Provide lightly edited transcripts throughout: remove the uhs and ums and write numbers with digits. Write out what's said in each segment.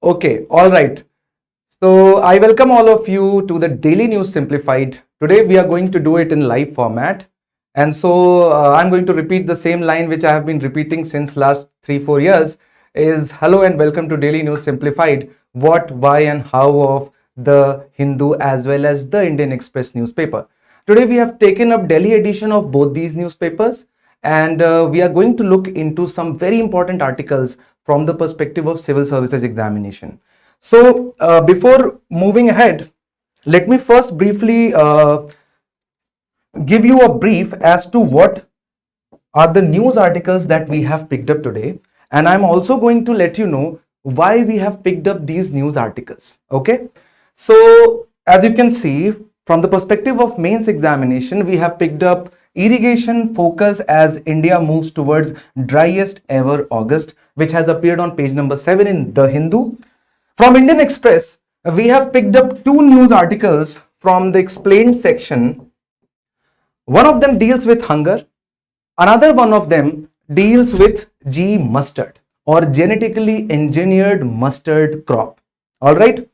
Okay, all right. So I welcome all of you to the Daily News Simplified. Today we are going to do it in live format. And so I'm going to repeat the same line which I have been repeating since last 3-4 years is hello and welcome to Daily News Simplified. What, why and how of the Hindu as well as the Indian Express newspaper. Today we have taken up Delhi edition of both these newspapers and we are going to look into some very important articles from the perspective of civil services examination. So before moving ahead, let me first briefly give you a brief as to what are the news articles that we have picked up today, and I'm also going to let you know why we have picked up these news articles. Okay, so as you can see from the perspective of mains examination, we have picked up irrigation focus as India moves towards driest ever August, which has appeared on page number 7 in The Hindu. From Indian Express, we have picked up 2 news articles from the explained section. One of them deals with hunger, another one of them deals with G mustard or genetically engineered mustard crop. All right.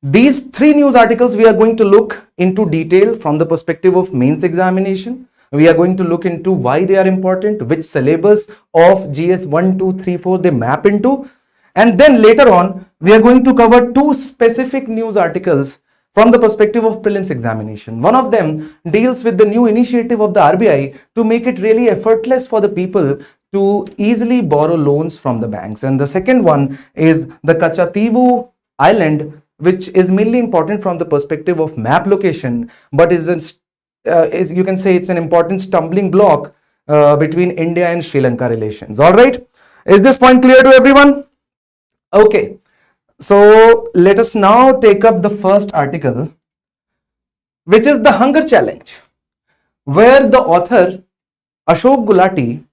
These 3 news articles we are going to look into detail from the perspective of mains examination. We are going to look into why they are important, which syllabus of GS 1, 2, 3, 4 they map into. And then later on, we are going to cover 2 specific news articles from the perspective of prelims examination. One of them deals with the new initiative of the RBI to make it really effortless for the people to easily borrow loans from the banks. And the second one is the Katchatheevu island, which is mainly important from the perspective of map location, but is you can say it's an important stumbling block between India and Sri Lanka relations. All right. Is this point clear to everyone? Okay. So let us now take up the first article, which is the hunger challenge, where the author Ashok Gulati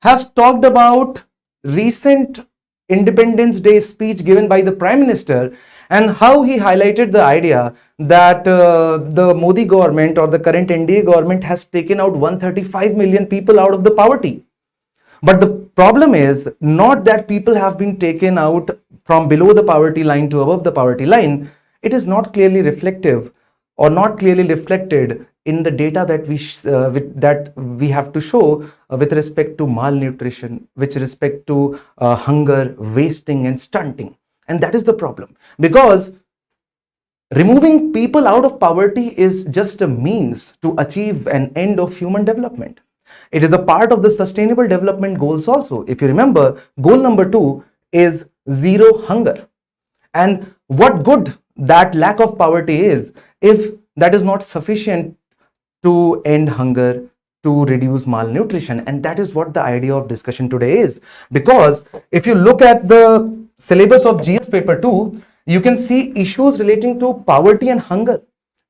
has talked about recent Independence Day speech given by the Prime Minister and how he highlighted the idea that the Modi government or the current NDA government has taken out 135 million people out of the poverty. But the problem is not that people have been taken out from below the poverty line to above the poverty line. It is not clearly reflective or not clearly reflected in the data that we have to show with respect to malnutrition, with respect to hunger, wasting and stunting. And that is the problem, because removing people out of poverty is just a means to achieve an end of human development. It is a part of the sustainable development goals also. If you remember, goal number 2 is zero hunger. And what good that lack of poverty is if that is not sufficient to end hunger, to reduce malnutrition. And that is what the idea of discussion today is. Because if you look at the syllabus of GS paper 2, you can see issues relating to poverty and hunger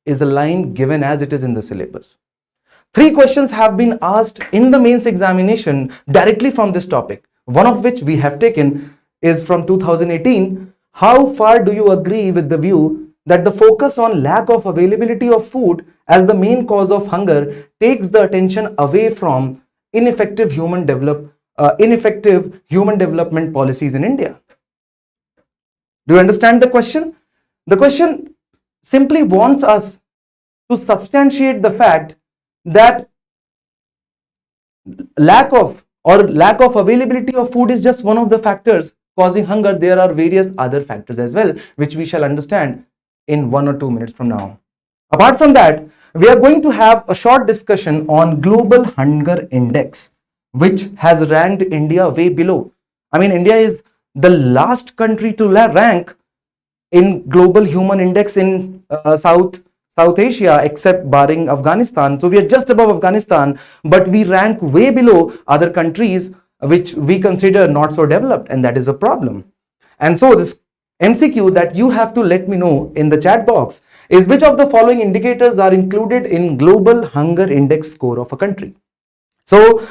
is a line given as it is in the syllabus. 3 questions have been asked in the mains examination directly from this topic. One of which we have taken is from 2018. How far do you agree with the view that the focus on lack of availability of food as the main cause of hunger takes the attention away from ineffective human development policies in India? Do you understand the question? The question simply wants us to substantiate the fact that lack of availability of food is just one of the factors causing hunger. There are various other factors as well, which we shall understand in 1 or 2 minutes from now. Apart from that, we are going to have a short discussion on Global Hunger Index, which has ranked India way below. I mean, India is the last country to rank in Global Human Index in South Asia, except barring Afghanistan. So we are just above Afghanistan, but we rank way below other countries which we consider not so developed, and that is a problem. And so this MCQ that you have to let me know in the chat box is which of the following indicators are included in Global Hunger Index score of a country. So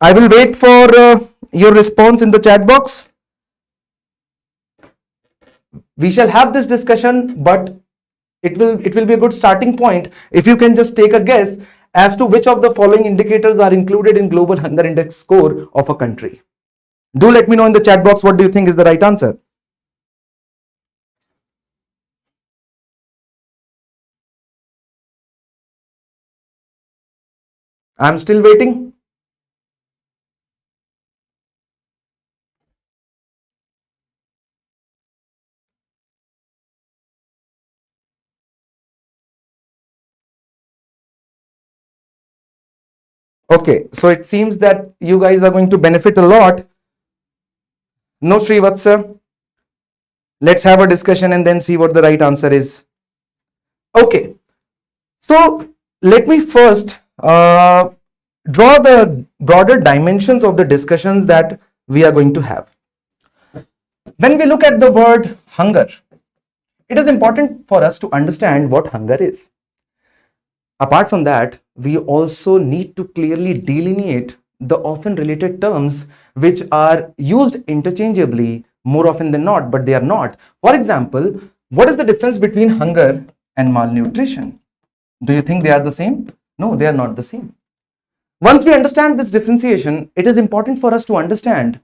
I will wait for your response in the chat box. We shall have this discussion, but it will be a good starting point if you can just take a guess as to which of the following indicators are included in Global Hunger Index score of a country. Do let me know in the chat box what do you think is the right answer. I'm still waiting. Okay, so it seems that you guys are going to benefit a lot. No, Srivatsa. Let's have a discussion and then see what the right answer is. Okay, so let me first draw the broader dimensions of the discussions that we are going to have. When we look at the word hunger, it is important for us to understand what hunger is. Apart from that, we also need to clearly delineate the often related terms which are used interchangeably more often than not, but they are not. For example, what is the difference between hunger and malnutrition? Do you think they are the same? No, they are not the same. Once we understand this differentiation, it is important for us to understand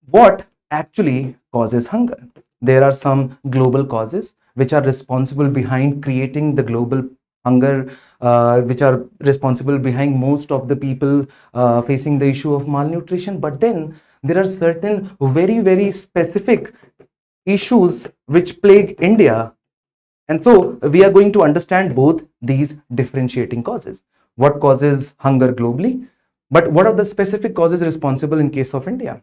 what actually causes hunger. There are some global causes which are responsible behind creating the global hunger, which are responsible behind most of the people facing the issue of malnutrition. But then there are certain very specific issues which plague India. And so we are going to understand both these differentiating causes. What causes hunger globally? But what are the specific causes responsible in case of India?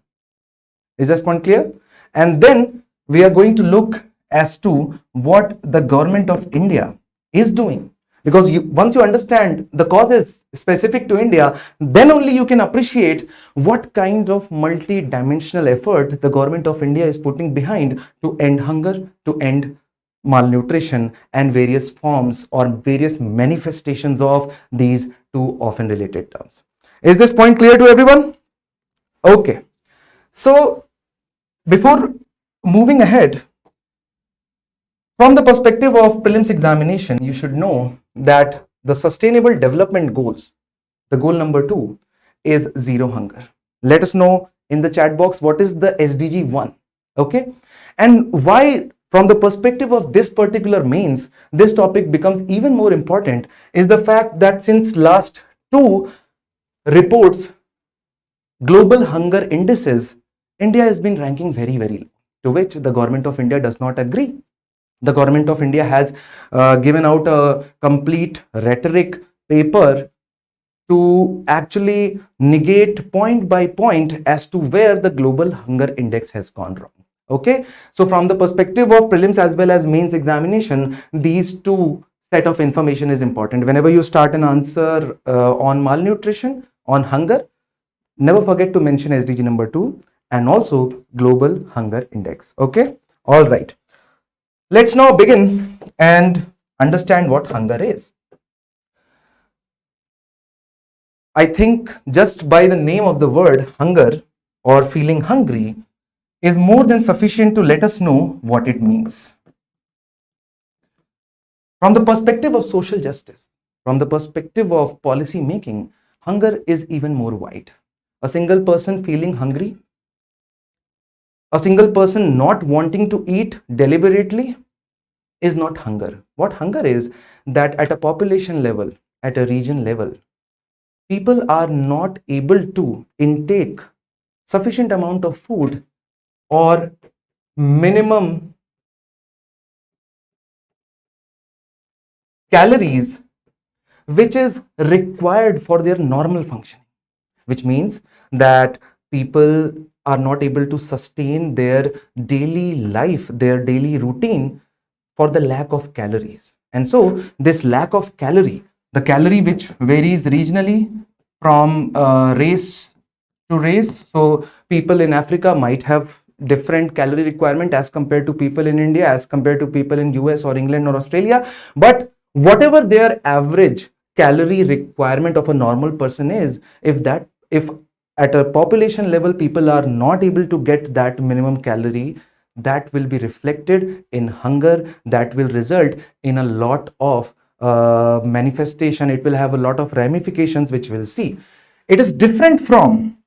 Is this point clear? And then we are going to look as to what the government of India is doing. Because once you understand the causes specific to India, then only you can appreciate what kind of multi-dimensional effort the government of India is putting behind to end hunger, to end malnutrition, and various forms or various manifestations of these two often related terms. Is this point clear to everyone? Okay. So before moving ahead, from the perspective of prelims examination, you should know that the sustainable development goals, the goal number 2 is zero hunger. Let us know in the chat box what is the SDG 1. Okay, and why from the perspective of this particular mains this topic becomes even more important is the fact that since last 2 reports, global hunger indices, India has been ranking very low, to which the government of India does not agree. The government of India has given out a complete rhetoric paper to actually negate point by point as to where the global hunger index has gone wrong. Okay, so from the perspective of prelims as well as mains examination, these two set of information is important. Whenever you start an answer on malnutrition, on hunger, never forget to mention SDG number 2 and also global hunger index. Okay, all right. Let's now begin and understand what hunger is. I think just by the name of the word hunger or feeling hungry is more than sufficient to let us know what it means. From the perspective of social justice, from the perspective of policy making, hunger is even more wide. A single person feeling hungry, a single person not wanting to eat deliberately is not hunger. What hunger is that at a population level, at a region level, people are not able to intake sufficient amount of food or minimum calories which is required for their normal functioning, which means that people are not able to sustain their daily life, their daily routine for the lack of calories. And so this lack of calorie, the calorie which varies regionally from race to race. So people in Africa might have different calorie requirement as compared to people in India, as compared to people in US or England or Australia. But whatever their average calorie requirement of a normal person is, if at a population level people are not able to get that minimum calorie, that will be reflected in hunger, that will result in a lot of manifestation. It will have a lot of ramifications which we'll see. It is different from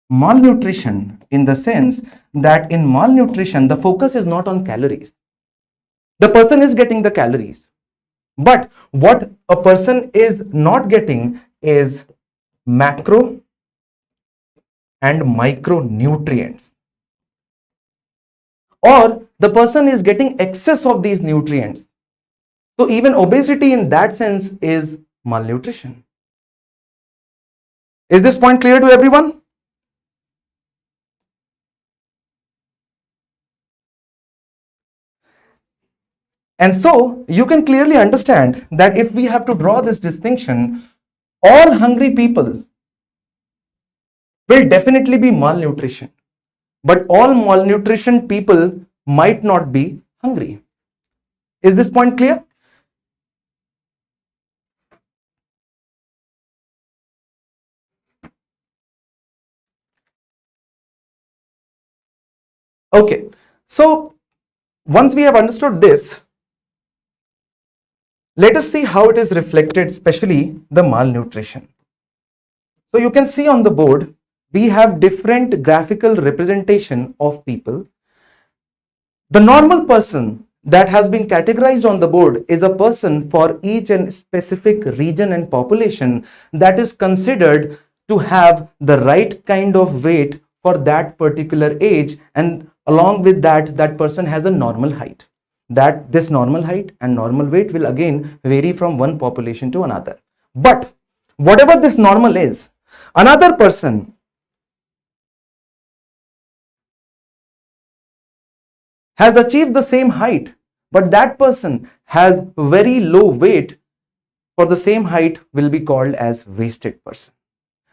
malnutrition in the sense that in malnutrition the focus is not on calories. The person is getting the calories, but what a person is not getting is macro and micronutrients, or the person is getting excess of these nutrients. So even obesity in that sense is malnutrition. Is this point clear to everyone? And so you can clearly understand that if we have to draw this distinction, all hungry people will definitely be malnutrition, but all malnutrition people might not be hungry. Is this point clear? Okay, so once we have understood this, let us see how it is reflected, especially the malnutrition. So you can see on the board, we have different graphical representation of people. The normal person that has been categorized on the board is a person for each and specific region and population that is considered to have the right kind of weight for that particular age, and along with that, that person has a normal height. That this normal height and normal weight will again vary from one population to another. But whatever this normal is, another person has achieved the same height, but that person has very low weight for the same height will be called as wasted person,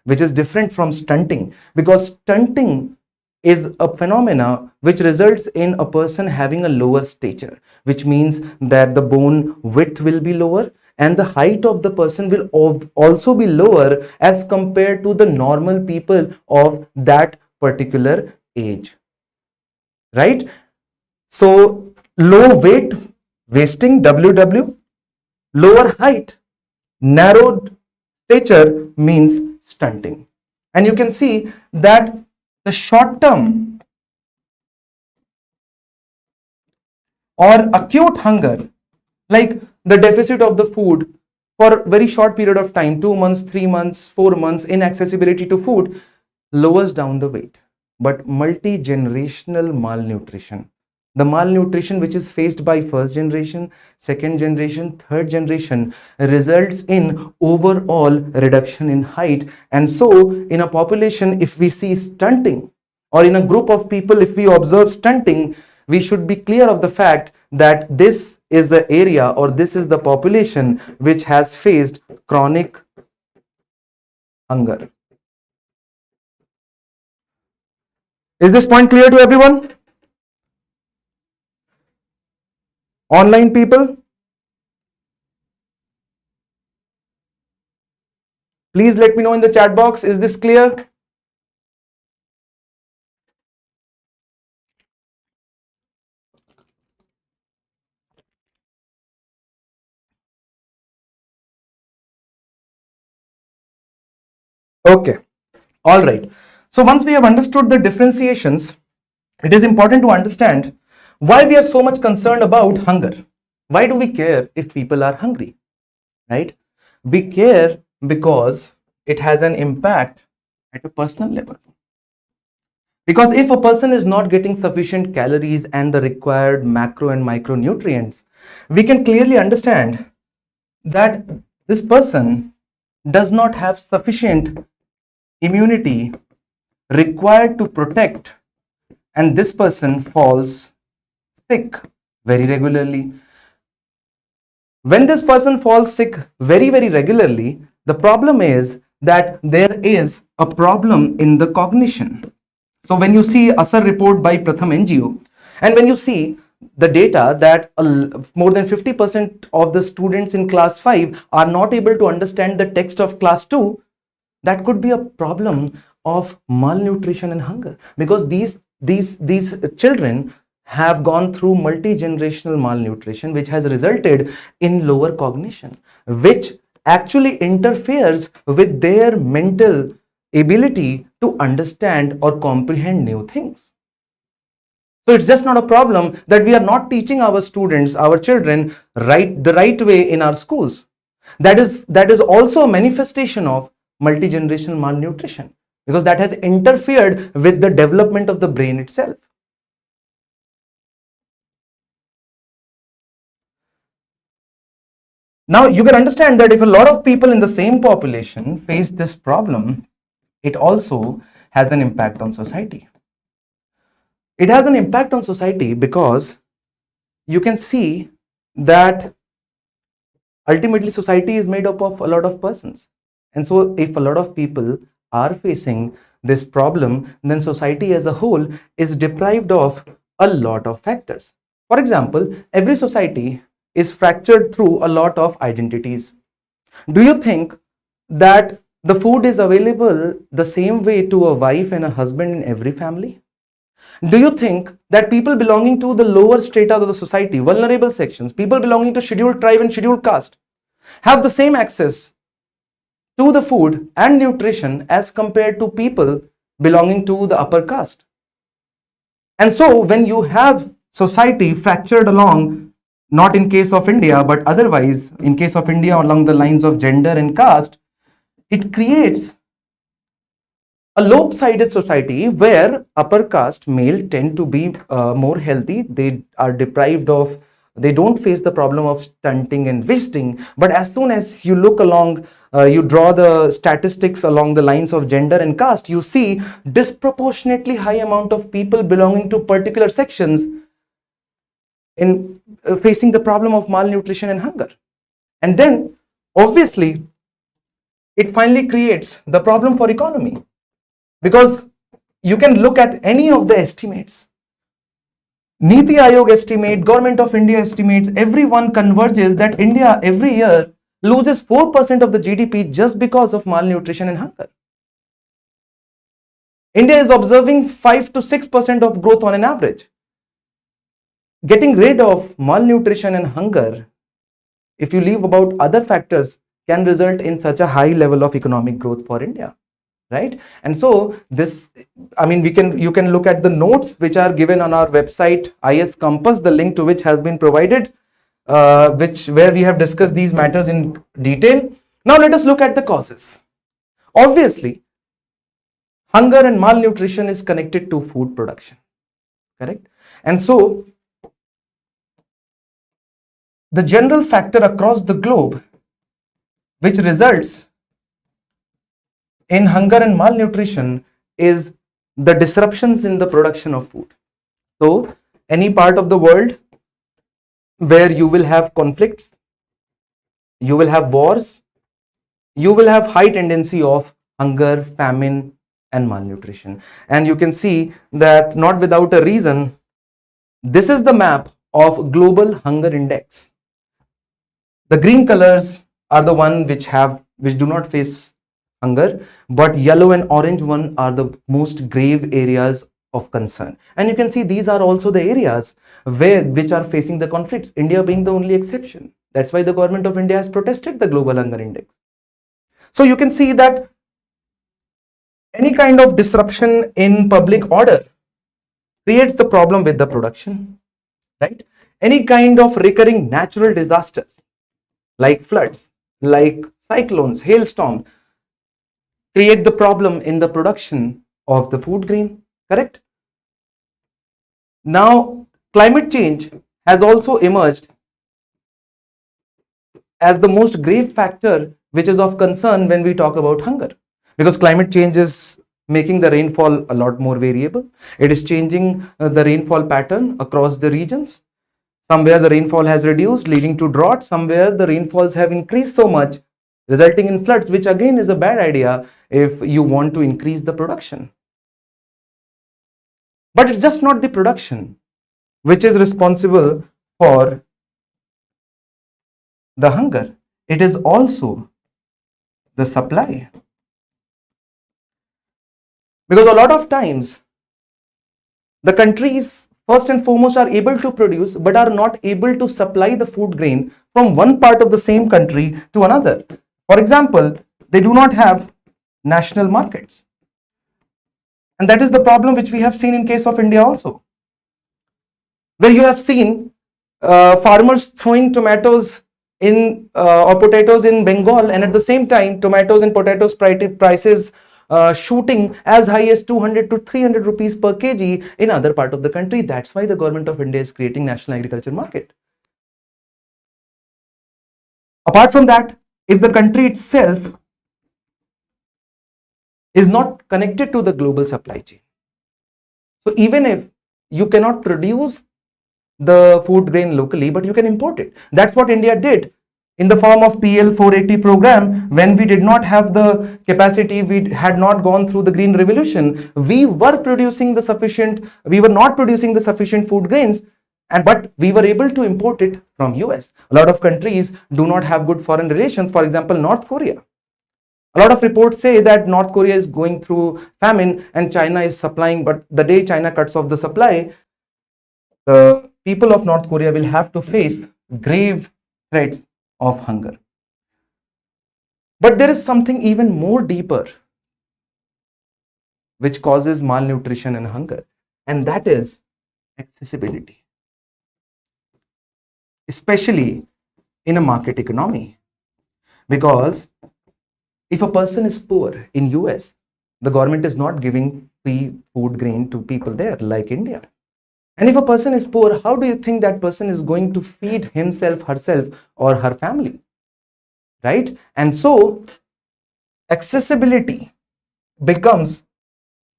which is different from stunting, because stunting is a phenomena which results in a person having a lower stature, which means that the bone width will be lower and the height of the person will also be lower as compared to the normal people of that particular age, right? So low weight, wasting, WW, lower height, narrowed stature means stunting. And you can see that the short term or acute hunger, like the deficit of the food for very short period of time, 2 months, 3 months, 4 months, inaccessibility to food, lowers down the weight. But multi-generational malnutrition, the malnutrition which is faced by first generation, second generation, third generation, results in overall reduction in height. And so in a population, if we see stunting, or in a group of people, if we observe stunting, we should be clear of the fact that this is the area, or this is the population which has faced chronic hunger. Is this point clear to everyone? Online people, please let me know in the chat box, is this clear? Okay, all right. So once we have understood the differentiations, it is important to understand why we are so much concerned about hunger. Why do we care if people are hungry, right? We care because it has an impact at a personal level. Because if a person is not getting sufficient calories and the required macro and micronutrients, we can clearly understand that this person does not have sufficient immunity required to protect, and this person falls sick very regularly. When this person falls sick very regularly, the problem is that there is a problem in the cognition. So when you see ASAR report by Pratham NGO, and when you see the data that more than 50% of the students in class 5 are not able to understand the text of class 2, that could be a problem of malnutrition and hunger, because these children have gone through multi-generational malnutrition, which has resulted in lower cognition, which actually interferes with their mental ability to understand or comprehend new things. So it's just not a problem that we are not teaching our students, our children, the right way in our schools. That is also a manifestation of multi-generational malnutrition, because that has interfered with the development of the brain itself. Now you can understand that if a lot of people in the same population face this problem, it also has an impact on society. It has an impact on society because you can see that ultimately society is made up of a lot of persons. And so if a lot of people are facing this problem, then society as a whole is deprived of a lot of factors. For example, every society is fractured through a lot of identities. Do you think that the food is available the same way to a wife and a husband in every family? Do you think that people belonging to the lower strata of the society, vulnerable sections, people belonging to scheduled tribe and scheduled caste, have the same access to the food and nutrition as compared to people belonging to the upper caste? And so when you have society fractured along, not in case of India, but otherwise in case of India along the lines of gender and caste, it creates a lopsided society where upper caste male tend to be more healthy. They are deprived of, they don't face the problem of stunting and wasting. But as soon as you look along, you draw the statistics along the lines of gender and caste, you see disproportionately high amount of people belonging to particular sections in facing the problem of malnutrition and hunger. And then obviously it finally creates the problem for economy, because you can look at any of the estimates. Niti Aayog estimate, Government of India estimates, everyone converges that India every year loses 4% of the GDP just because of malnutrition and hunger. India is observing 5 to 6% of growth on an average. Getting rid of malnutrition and hunger, if you leave about other factors, can result in such a high level of economic growth for India. Right? And so this, I mean, you can look at the notes which are given on our website, IAS Compass, the link to which has been provided, where we have discussed these matters in detail. Now let us look at the causes. Obviously, hunger and malnutrition is connected to food production, correct? And so the general factor across the globe which results in hunger and malnutrition is the disruptions in the production of food. So any part of the world where you will have conflicts, you will have wars, you will have high tendency of hunger, famine and malnutrition. And you can see that not without a reason, this is the map of global hunger index. The green colors are the one which do not face hunger, but yellow and orange one are the most grave areas of concern. And you can see these are also the areas which are facing the conflicts, India being the only exception. That's why the government of India has protested the global hunger index. So you can see that any kind of disruption in public order creates the problem with the production, right? Any kind of recurring natural disasters like floods, like cyclones, hailstorms, create the problem in the production of the food grain, correct? Now, climate change has also emerged as the most grave factor which is of concern when we talk about hunger, because climate change is making the rainfall a lot more variable. It is changing the rainfall pattern across the regions. Somewhere the rainfall has reduced, leading to drought. Somewhere the rainfalls have increased so much, resulting in floods, which again is a bad idea if you want to increase the production. But it's just not the production which is responsible for the hunger. It is also the supply. Because a lot of times the countries first and foremost are able to produce but are not able to supply the food grain from one part of the same country to another. For example, they do not have national markets. And that is the problem which we have seen in case of India also, where you have seen farmers throwing tomatoes in or potatoes in Bengal, and at the same time tomatoes and potatoes prices shooting as high as 200 to 300 rupees per kg in other part of the country. That's why the government of India is creating national agriculture market. Apart from that, if the country itself is not connected to the global supply chain, so even if you cannot produce the food grain locally, but you can import it. That's what India did in the form of PL 480 program. When we did not have the capacity, we had not gone through the green revolution, we were not producing the sufficient food grains, but we were able to import it from US. A lot of countries do not have good foreign relations. For example, North Korea. A lot of reports say that North Korea is going through famine and China is supplying, but the day China cuts off the supply, the people of North Korea will have to face grave threats of hunger. But there is something even more deeper which causes malnutrition and hunger, and that is accessibility, especially in a market economy. Because if a person is poor in US, the government is not giving free food grain to people there like India. And if a person is poor, how do you think that person is going to feed himself, herself, or her family? Right? And so accessibility becomes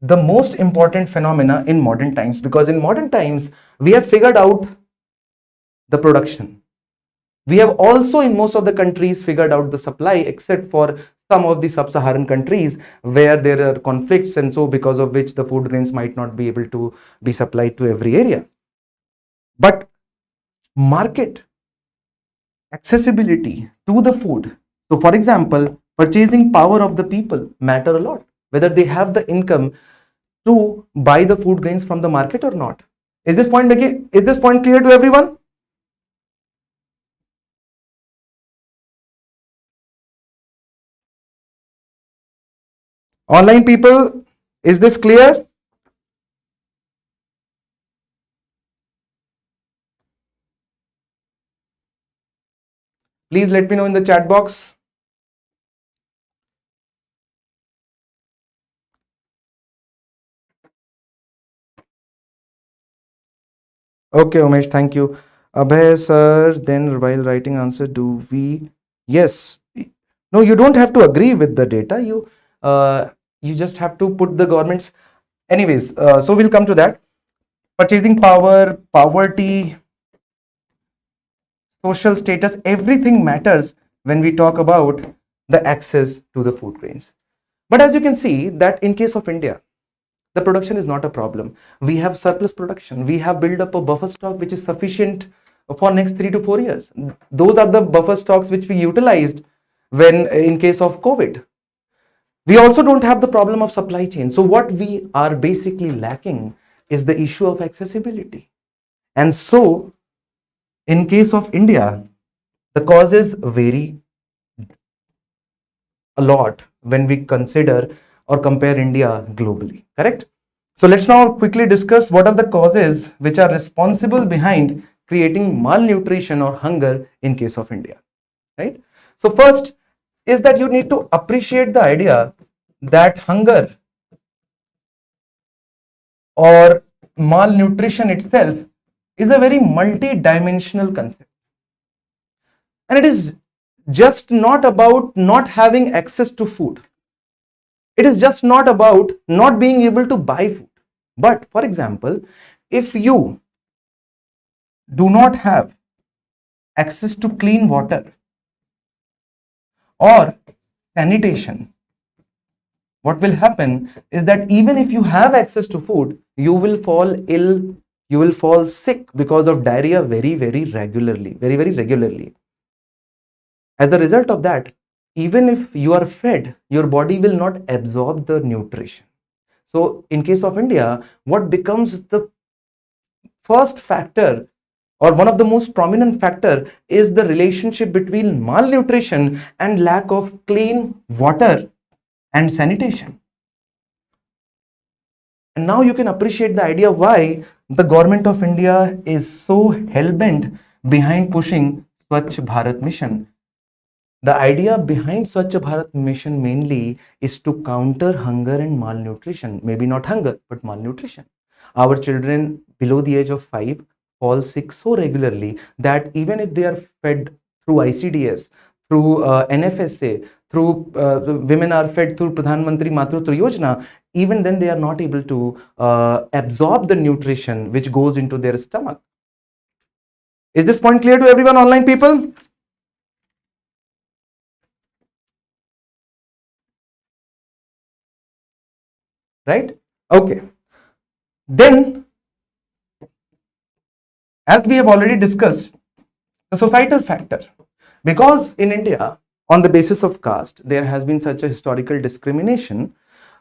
the most important phenomena in modern times, because in modern times we have figured out the production. We have also in most of the countries figured out the supply, except for some of the sub-Saharan countries where there are conflicts, and so because of which the food grains might not be able to be supplied to every area. But market accessibility to the food, so for example, purchasing power of the people matter a lot, whether they have the income to buy the food grains from the market or not. Is this point clear to everyone? Online people, is this clear? Please let me know in the chat box. Okay, Umesh, thank you. Abhay sir, then while writing answer, do we? Yes. No, you don't have to agree with the data. You just have to put the government's. Anyways, so we'll come to that. Purchasing power, poverty, social status, everything matters when we talk about the access to the food grains. But as you can see that in case of India, the production is not a problem. We have surplus production. We have built up a buffer stock which is sufficient for next 3 to 4 years. Those are the buffer stocks which we utilized when in case of COVID. We also don't have the problem of supply chain. So what we are basically lacking is the issue of accessibility. And so in case of India, the causes vary a lot when we consider or compare India globally, correct? So let's now quickly discuss what are the causes which are responsible behind creating malnutrition or hunger in case of India, right? So first is that you need to appreciate the idea that hunger or malnutrition itself is a very multi-dimensional concept. And it is just not about not having access to food. It is just not about not being able to buy food. But for example, if you do not have access to clean water or sanitation, what will happen is that even if you have access to food, you will fall ill, you will fall sick because of diarrhea very regularly. As a result of that, even if you are fed, your body will not absorb the nutrition. So in case of India, what becomes the first factor or one of the most prominent factor is the relationship between malnutrition and lack of clean water and sanitation. And now you can appreciate the idea why the government of India is so hell-bent behind pushing Swachh Bharat Mission. The idea behind Swachh Bharat Mission mainly is to counter hunger and malnutrition. Maybe not hunger, but malnutrition. Our children below the age of 5 fall sick so regularly that even if they are fed through ICDS, through NFSA, through women are fed through Pradhan Mantri Matritva Yojana, even then they are not able to absorb the nutrition which goes into their stomach. Is this point clear to everyone, online people? Right? Okay. Then, as we have already discussed, the societal factor. Because in India, on the basis of caste, there has been such a historical discrimination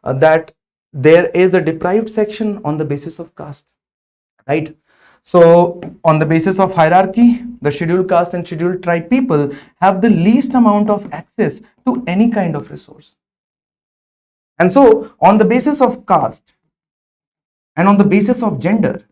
that there is a deprived section on the basis of caste, right? So, on the basis of hierarchy, the scheduled caste and scheduled tribe people have the least amount of access to any kind of resource. And so, on the basis of caste and on the basis of gender,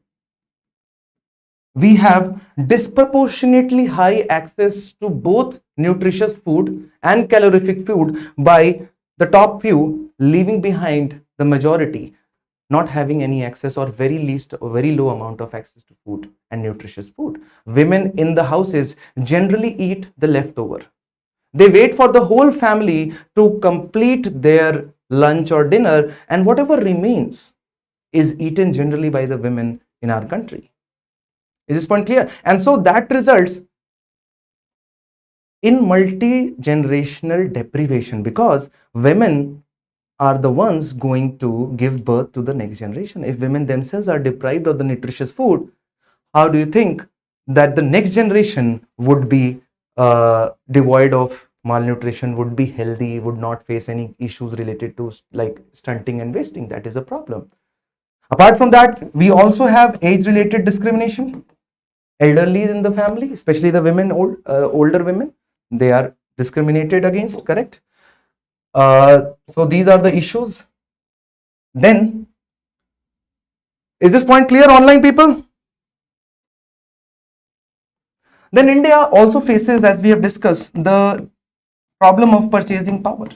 we have disproportionately high access to both nutritious food and calorific food by the top few, leaving behind the majority not having any access or very least or very low amount of access to food and nutritious food. Women in the houses generally eat the leftover. They wait for the whole family to complete their lunch or dinner, and whatever remains is eaten generally by the women in our country. Is this point clear? And so that results in multi-generational deprivation, because women are the ones going to give birth to the next generation. If women themselves are deprived of the nutritious food, how do you think that the next generation would be devoid of malnutrition, would be healthy, would not face any issues related to like stunting and wasting? That is a problem. Apart from that, we also have age-related discrimination. Elderly in the family, especially the women, older women, they are discriminated against, correct? So these are the issues. Then, is this point clear, online people? Then India also faces, as we have discussed, the problem of purchasing power,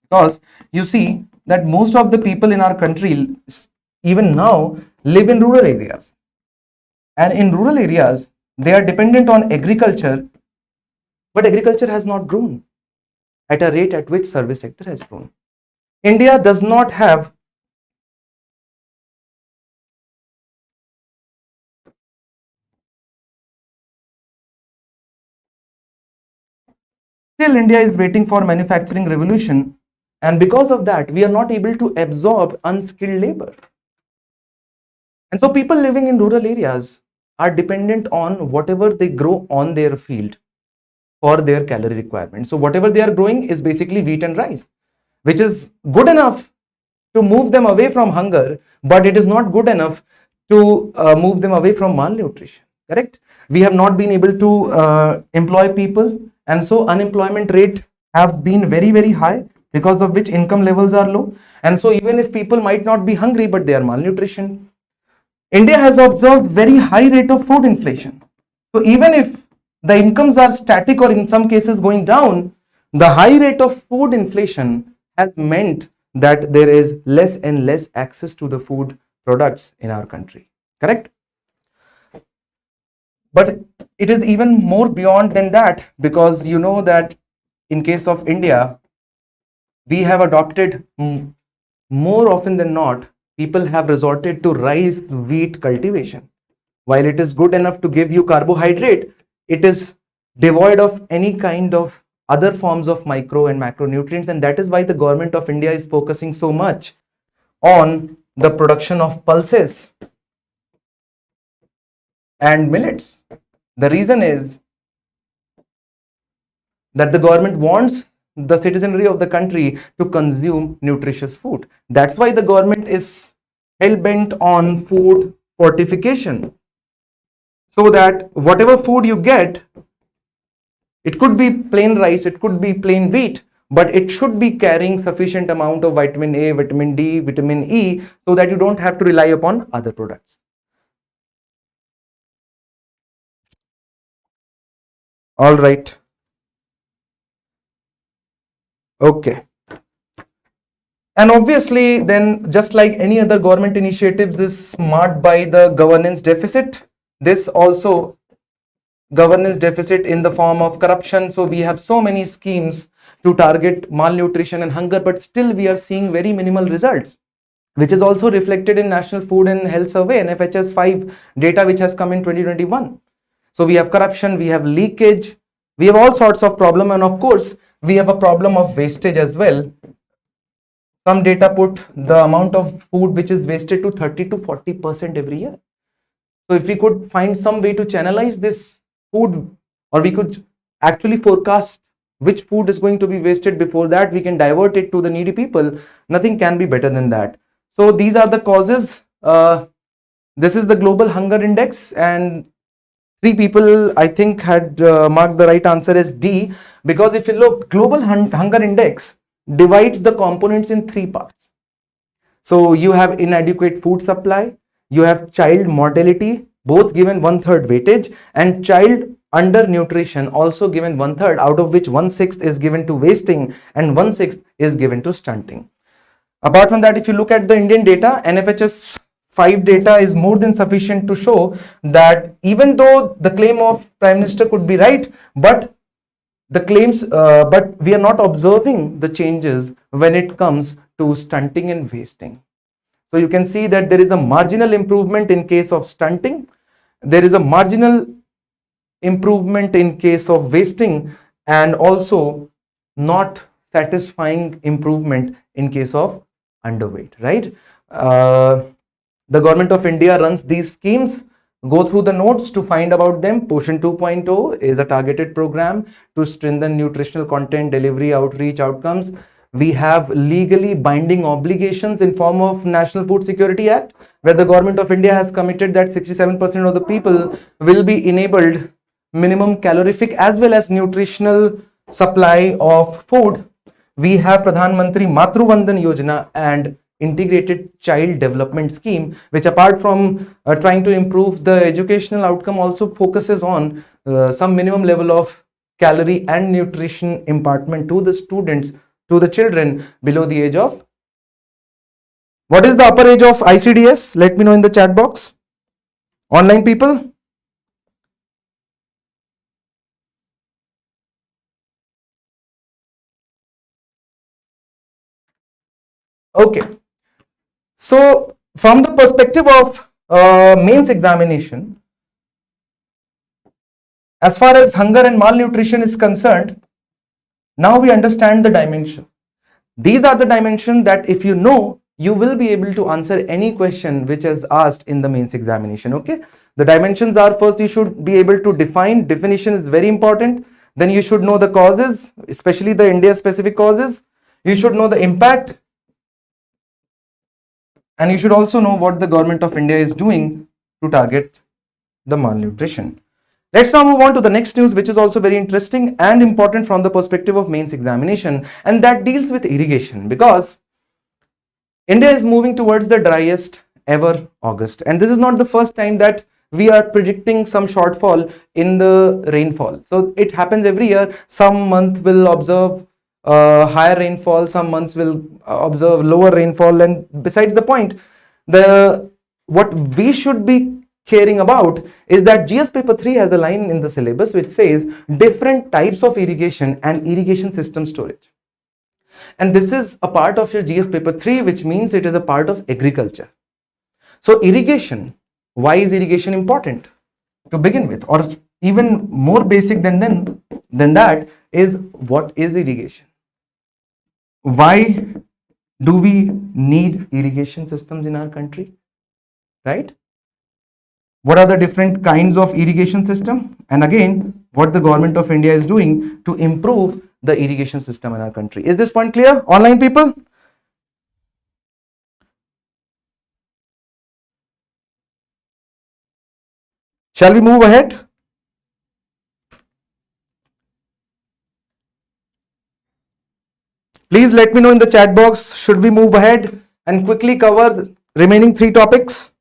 because you see that most of the people in our country even now live in rural areas, and in rural areas they are dependent on agriculture, but agriculture has not grown at a rate at which service sector has grown. India does not have still India is waiting for manufacturing revolution, and because of that we are not able to absorb unskilled labor. And so people living in rural areas are dependent on whatever they grow on their field for their calorie requirements. So whatever they are growing is basically wheat and rice, which is good enough to move them away from hunger, but it is not good enough to move them away from malnutrition, correct? We have not been able to employ people, and so unemployment rate have been very, very high, because of which income levels are low. And so even if people might not be hungry, but they are malnutrition. India has observed very high rate of food inflation. So even if the incomes are static or in some cases going down, the high rate of food inflation has meant that there is less and less access to the food products in our country, correct? But it is even more beyond than that, because you know that in case of India, we have adopted more often than not, people have resorted to rice wheat cultivation. While it is good enough to give you carbohydrate, it is devoid of any kind of other forms of micro and macronutrients, and that is why the government of India is focusing so much on the production of pulses and millets. The reason is that the government wants the citizenry of the country to consume nutritious food. That's why the government is hell-bent on food fortification, so that whatever food you get, it could be plain rice, it could be plain wheat, but it should be carrying sufficient amount of vitamin A, vitamin D, vitamin E, so that you don't have to rely upon other products. All right. Okay. And obviously, then, just like any other government initiatives is marked by the governance deficit, this also governance deficit in the form of corruption. So we have so many schemes to target malnutrition and hunger, but still we are seeing very minimal results, which is also reflected in National Food and Health Survey, NFHS 5 data, which has come in 2021. So we have corruption, we have leakage, we have all sorts of problem, and of course we have a problem of wastage as well. Some data put the amount of food which is wasted to 30 to 40% every year. So if we could find some way to channelize this food, or we could actually forecast which food is going to be wasted, before that we can divert it to the needy people, nothing can be better than that. So these are the causes. This is the global hunger index, and 3 people I think had marked the right answer as D, because if you look, global hunger index divides the components in 3 parts. So you have inadequate food supply, you have child mortality, both given 1/3 weightage, and child undernutrition also given 1/3, out of which 1/6 is given to wasting and 1/6 is given to stunting. Apart from that, if you look at the Indian data, NFHS 5 data is more than sufficient to show that even though the claim of Prime Minister could be right, but the claims, but we are not observing the changes when it comes to stunting and wasting. So you can see that there is a marginal improvement in case of stunting, there is a marginal improvement in case of wasting, and also not satisfying improvement in case of underweight, right? The government of India runs these schemes. Go through the notes to find about them. Poshan 2.0 is a targeted program to strengthen nutritional content, delivery, outreach, outcomes. We have legally binding obligations in form of National Food Security Act, where the government of India has committed that 67% of the people will be enabled minimum calorific as well as nutritional supply of food. We have Pradhan Mantri Matru Vandan Yojana and integrated child development scheme, which apart from trying to improve the educational outcome, also focuses on some minimum level of calorie and nutrition impartment to the students, to the children below the age of. What is the upper age of ICDS? Let me know in the chat box. Online people. Okay. So from the perspective of mains examination, as far as hunger and malnutrition is concerned, now we understand the dimension. These are the dimensions that if you know, you will be able to answer any question which is asked in the mains examination. Okay. The dimensions are, first you should be able to define. Definition is very important. Then you should know the causes, especially the India specific causes. You should know the impact. And you should also know what the government of India is doing to target the malnutrition. Let's now move on to the next news, which is also very interesting and important from the perspective of mains examination, and that deals with irrigation, because India is moving towards the driest ever August, and this is not the first time that we are predicting some shortfall in the rainfall. So it happens every year. Some month will observe higher rainfall, some months will observe lower rainfall, and besides the point, what we should be caring about is that GS paper 3 has a line in the syllabus which says different types of irrigation and irrigation system storage, and this is a part of your GS paper 3, which means it is a part of agriculture. So irrigation, why is irrigation important to begin with, or even more basic than that is, what is irrigation? Why do we need irrigation systems in our country, right? What are the different kinds of irrigation system, and again what the government of India is doing to improve the irrigation system in our country. Is this point clear, online people? Shall we move ahead? Please let me know in the chat box, should we move ahead and quickly cover remaining 3 topics?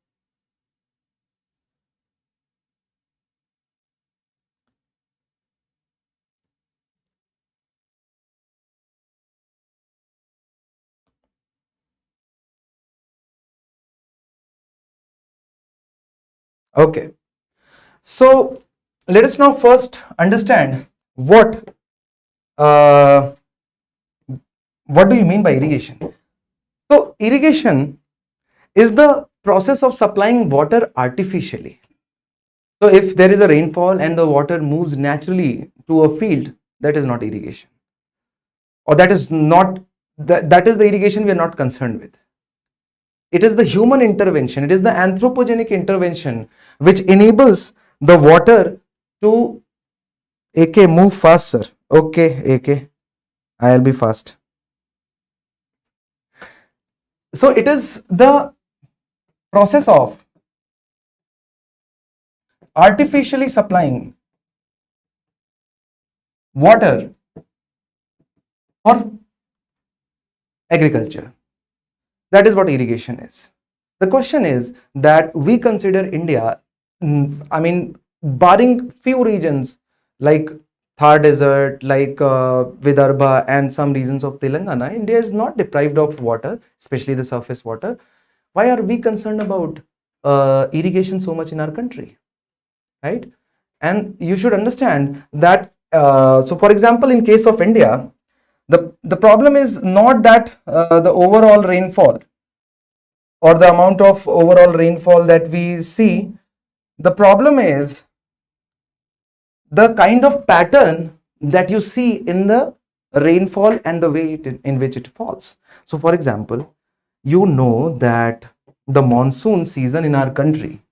Okay. So let us now first understand uh, what do you mean by irrigation? So irrigation is the process of supplying water artificially. So if there is a rainfall and the water moves naturally to a field, that is not irrigation, or that is not that is the irrigation we are not concerned with. It is the human intervention, it is the anthropogenic intervention which enables the water to AK move faster. Okay, AK, I'll be fast. So it is the process of artificially supplying water for agriculture. That is what irrigation is. The question is that we consider India, I mean, barring few regions like Thar Desert, like Vidarbha, and some regions of Telangana, India is not deprived of water, especially the surface water. Why are we concerned about irrigation so much in our country, right? And you should understand that. So, for example, in case of India, the problem is not that the overall rainfall or the amount of overall rainfall that we see. The problem is the kind of pattern that you see in the rainfall and the way in which it falls. So for example, you know that the monsoon season in our country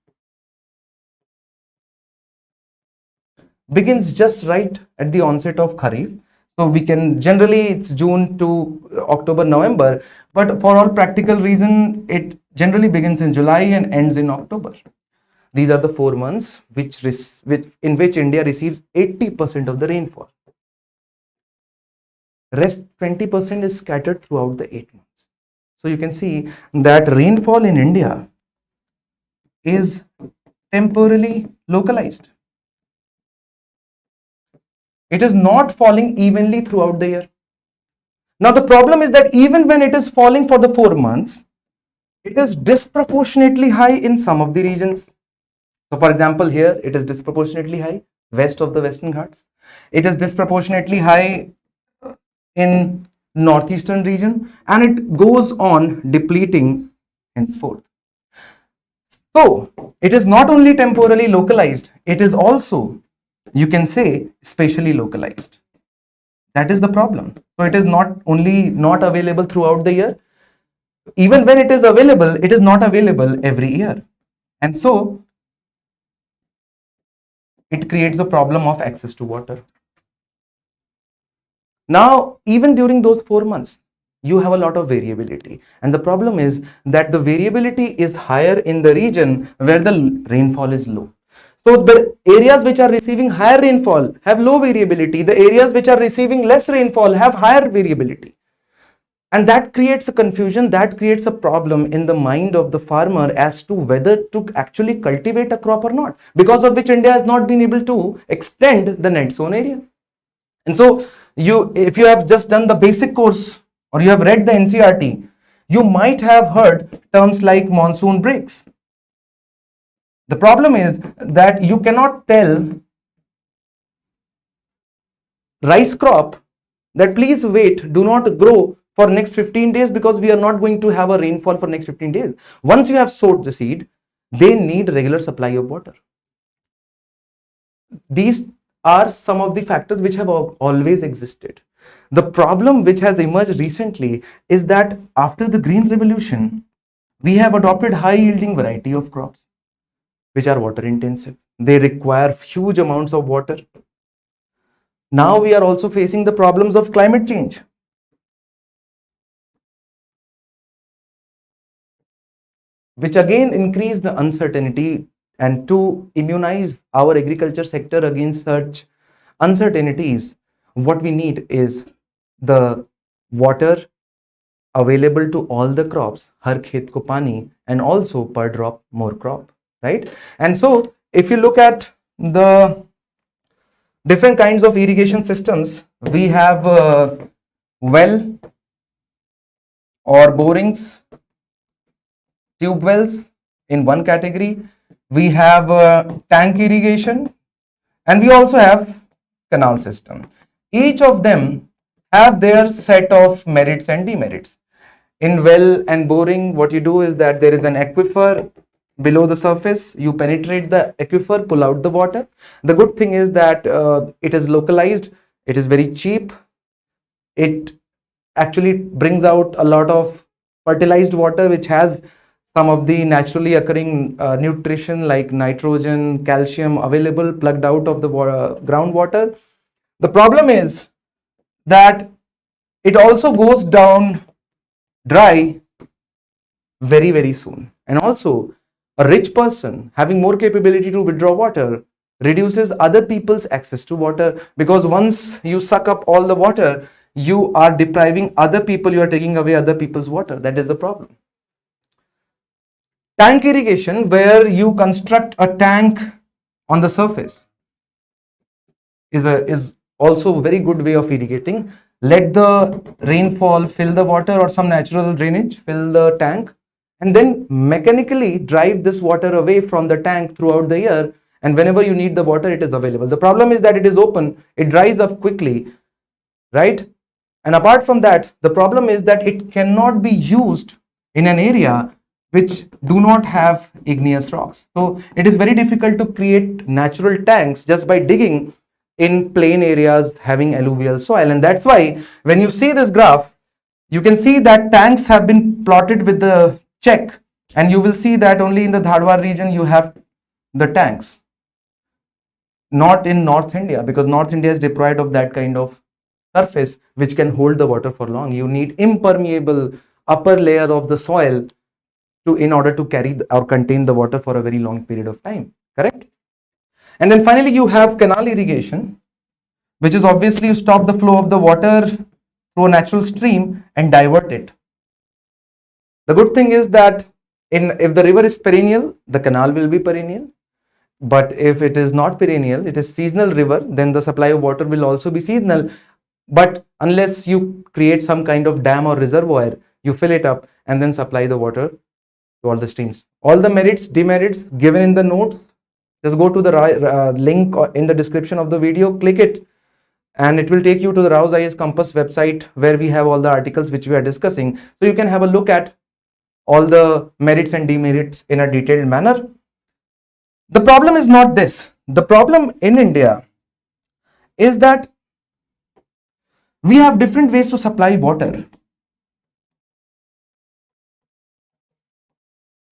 begins just right at the onset of Kharif. So we can generally it's June to October, November, but for all practical reason, it generally begins in July and ends in October. These are the 4 months in which India receives 80% of the rainfall. Rest 20% is scattered throughout the 8 months. So you can see that rainfall in India is temporarily localized. It is not falling evenly throughout the year. Now the problem is that even when it is falling for the 4 months, it is disproportionately high in some of the regions. So for example, here it is disproportionately high west of the Western Ghats. It is disproportionately high in northeastern region, and it goes on depleting henceforth. So it is not only temporarily localized, it is also, you can say, spatially localized. That is the problem. So it is not only not available throughout the year, even when it is available, it is not available every year. And so it creates the problem of access to water. Now, even during those 4 months, you have a lot of variability. And the problem is that the variability is higher in the region where the rainfall is low. So the areas which are receiving higher rainfall have low variability. The areas which are receiving less rainfall have higher variability. And that creates a confusion, that creates a problem in the mind of the farmer as to whether to actually cultivate a crop or not, because of which India has not been able to extend the net sown area. And so if you have just done the basic course or you have read the NCERT, you might have heard terms like monsoon breaks. The problem is that you cannot tell rice crop that please wait, do not grow for next 15 days because we are not going to have a rainfall for next 15 days. Once you have sowed the seed, they need regular supply of water. These are some of the factors which have always existed. The problem which has emerged recently is that after the Green Revolution, we have adopted high yielding variety of crops which are water intensive. They require huge amounts of water. Now we are also facing the problems of climate change. Which again increase the uncertainty, and to immunize our agriculture sector against such uncertainties, what we need is the water available to all the crops, har khet ko pani, and also per drop more crop, right? And so if you look at the different kinds of irrigation systems, we have well or borings, tube wells in one category. we have tank irrigation, and we also have canal system. Each of them have their set of merits and demerits. In well and boring, what you do is that there is an aquifer below the surface. You penetrate the aquifer, pull out the water. The good thing is that it is localized, it is very cheap, it actually brings out a lot of fertilized water which has some of the naturally occurring nutrition like nitrogen, calcium available plugged out of the groundwater. The problem is that it also goes down dry very soon, and also a rich person having more capability to withdraw water reduces other people's access to water, because once you suck up all the water, you are depriving other people, you are taking away other people's water. That is the problem. Tank irrigation, where you construct a tank on the surface, is also a very good way of irrigating. Let the rainfall fill the water or some natural drainage fill the tank, and then mechanically drive this water away from the tank throughout the year, and whenever you need the water, it is available. The problem is that it is open, it dries up quickly, right? And apart from that, the problem is that it cannot be used in an area which do not have igneous rocks. So it is very difficult to create natural tanks just by digging in plain areas having alluvial soil. And that's why when you see this graph, you can see that tanks have been plotted with the check, and you will see that only in the Dharwar region you have the tanks, not in North India, because North India is deprived of that kind of surface which can hold the water for long. You need impermeable upper layer of the soil in order to carry or contain the water for a very long period of time, correct? And then finally you have canal irrigation, which is obviously you stop the flow of the water through a natural stream and divert it. The good thing is that if the river is perennial, the canal will be perennial. But if it is not perennial, it is seasonal river, then the supply of water will also be seasonal. But unless you create some kind of dam or reservoir, you fill it up and then supply the water to all the streams. All the merits, demerits given in the notes. Just go to the link in the description of the video, click it, and it will take you to the Raus IAS Compass website where we have all the articles which we are discussing. So you can have a look at all the merits and demerits in a detailed manner. The problem is not this. The problem in India is that we have different ways to supply water.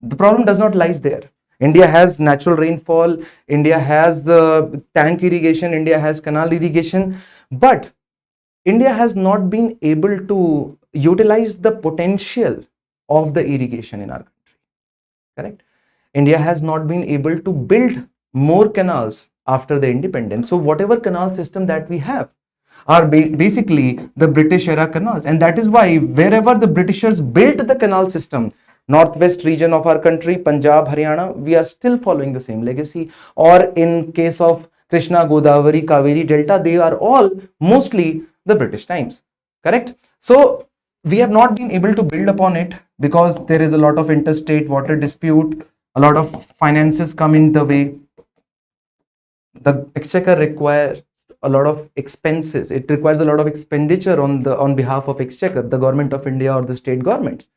The problem does not lie there. India has natural rainfall, India has the tank irrigation, India has canal irrigation, but India has not been able to utilize the potential of the irrigation in our country, correct? India has not been able to build more canals after the independence. So whatever canal system that we have are basically the British era canals, and that is why wherever the Britishers built the canal system, northwest region of our country, Punjab, Haryana, we are still following the same legacy. Or in case of Krishna, Godavari, Kaveri Delta, they are all mostly the British times, correct? So we have not been able to build upon it because there is a lot of interstate water dispute, a lot of finances come in the way. The exchequer requires a lot of expenses. It requires a lot of expenditure on behalf of exchequer, the government of India or the state governments,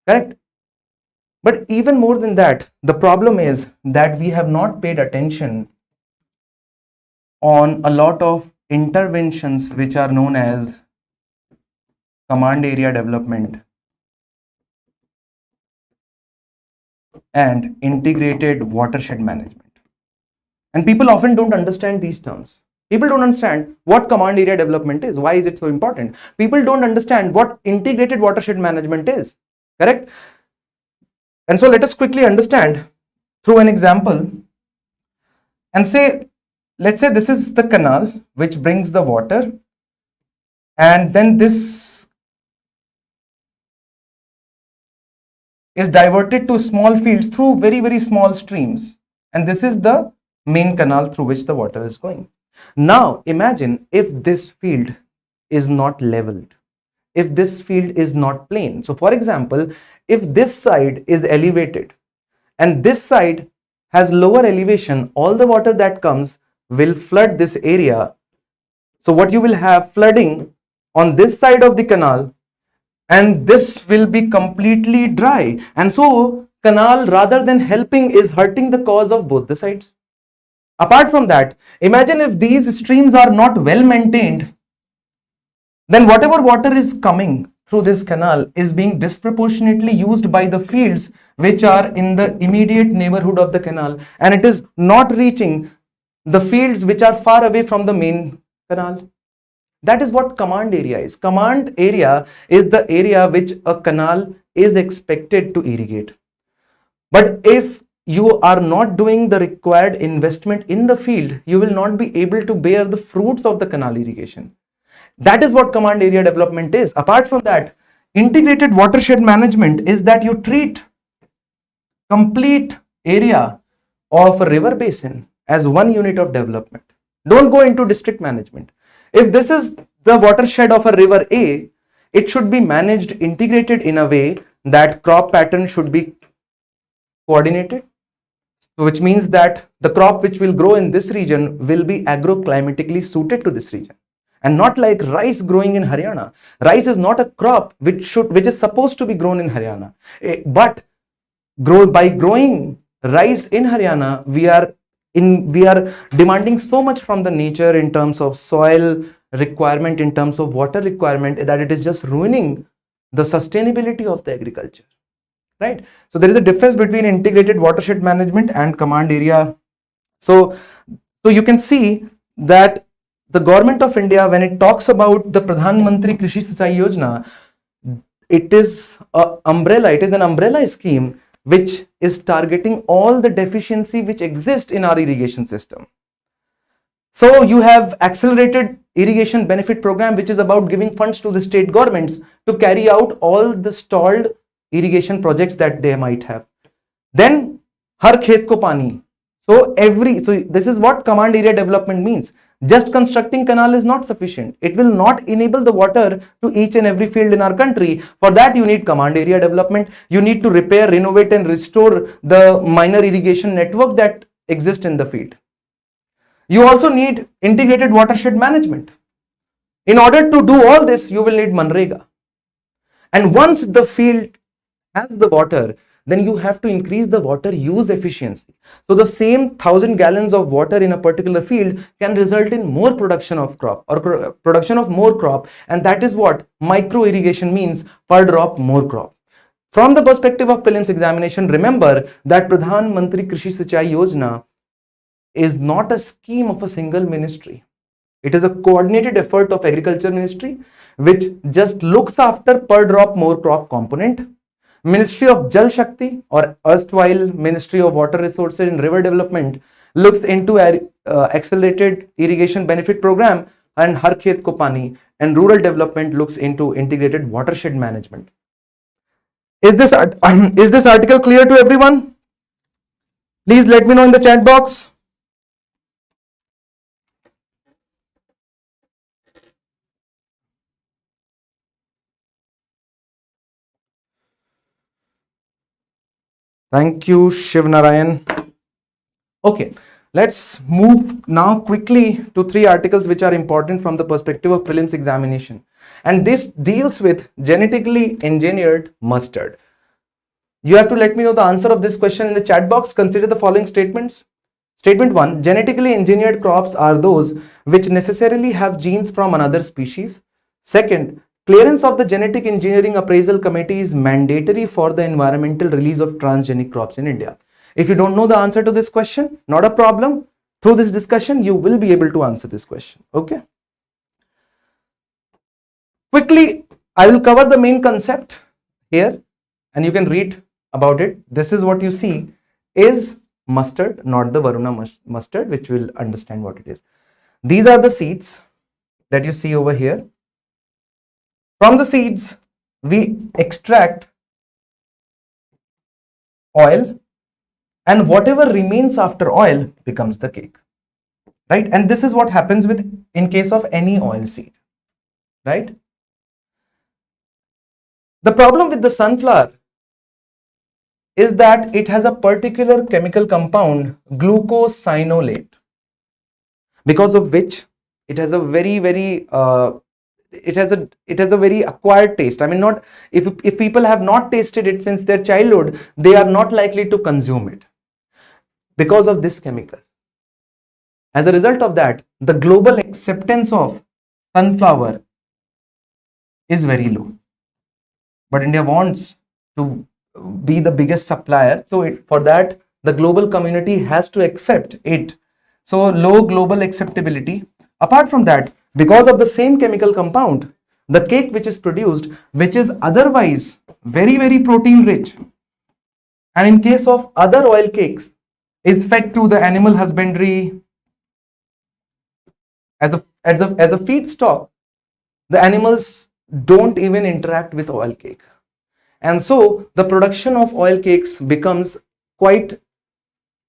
correct? But even more than that, the problem is that we have not paid attention on a lot of interventions which are known as command area development and integrated watershed management. And people often don't understand these terms. People don't understand what command area development is. Why is it so important? People don't understand what integrated watershed management is, correct? And so let us quickly understand through an example and say, let's say this is the canal which brings the water, and then this is diverted to small fields through very small streams, and this is the main canal through which the water is going. Now imagine if this field is not leveled, if this field is not plain. So for example, if this side is elevated and this side has lower elevation, all the water that comes will flood this area. So what you will have flooding on this side of the canal, and this will be completely dry. And so canal, rather than helping, is hurting the cause of both the sides. Apart from that, imagine if these streams are not well maintained, then whatever water is coming through this canal is being disproportionately used by the fields which are in the immediate neighborhood of the canal, and it is not reaching the fields which are far away from the main canal. That is what command area is. Command area is the area which a canal is expected to irrigate. But if you are not doing the required investment in the field, you will not be able to bear the fruits of the canal irrigation. That is what command area development is. Apart from that, integrated watershed management is that you treat complete area of a river basin as one unit of development. Don't go into district management. If this is the watershed of a river A, it should be managed, integrated in a way that crop pattern should be coordinated, which means that the crop which will grow in this region will be agroclimatically suited to this region, and not like rice growing in Haryana. Rice is not a crop which is supposed to be grown in Haryana, but by growing rice in Haryana, we are demanding so much from the nature in terms of soil requirement, in terms of water requirement, that it is just ruining the sustainability of the agriculture, right? So there is a difference between integrated watershed management and command area. So you can see that the government of India, when it talks about the Pradhan Mantri Krishi Sinchai Yojana, it is an umbrella scheme which is targeting all the deficiency which exist in our irrigation system. So you have accelerated irrigation benefit program, which is about giving funds to the state governments to carry out all the stalled irrigation projects that they might have. Then har khet ko pani. So this is what command area development means. Just constructing canal is not sufficient. It will not enable the water to each and every field in our country. For that, you need command area development. You need to repair, renovate, and restore the minor irrigation network that exists in the field. You also need integrated watershed management. In order to do all this, you will need Manrega. And once the field has the water, then you have to increase the water use efficiency. So the same 1,000 gallons of water in a particular field can result in more production of crop, or production of more crop. And that is what micro irrigation means: per drop more crop. From the perspective of prelims examination, remember that Pradhan Mantri Krishi Sinchai Yojana is not a scheme of a single ministry. It is a coordinated effort of Agriculture Ministry, which just looks after per drop more crop component. Ministry of Jal Shakti, or erstwhile Ministry of Water Resources and River Development, looks into accelerated irrigation benefit program and Har Khet Ko Pani, and rural development looks into integrated watershed management. Is this article clear to everyone? Please let me know in the chat box. Thank you, Shiv Narayan. Okay, let's move now quickly to 3 articles which are important from the perspective of prelims examination. And this deals with genetically engineered mustard. You have to let me know the answer of this question in the chat box. Consider the following statements. Statement 1, genetically engineered crops are those which necessarily have genes from another species. Second, clearance of the Genetic Engineering Appraisal Committee is mandatory for the environmental release of transgenic crops in India. If you don't know the answer to this question, not a problem. Through this discussion, you will be able to answer this question. Okay. Quickly, I will cover the main concept here and you can read about it. This is what you see is mustard, not the Varuna mustard, which will understand what it is. These are the seeds that you see over here. From the seeds, we extract oil, and whatever remains after oil becomes the cake, right? And this is what happens in case of any oil seed, right? The problem with the sunflower is that it has a particular chemical compound, glucosinolate, because of which it has a very it has a very acquired taste. I mean, not if people have not tasted it since their childhood, they are not likely to consume it because of this chemical. As a result of that, the global acceptance of sunflower is very low. But India wants to be the biggest supplier. So for that, the global community has to accept it. So low global acceptability. Apart from that, because of the same chemical compound, the cake which is produced, which is otherwise very protein rich, and in case of other oil cakes, is fed to the animal husbandry as a feedstock. The animals don't even interact with oil cake, and so the production of oil cakes becomes quite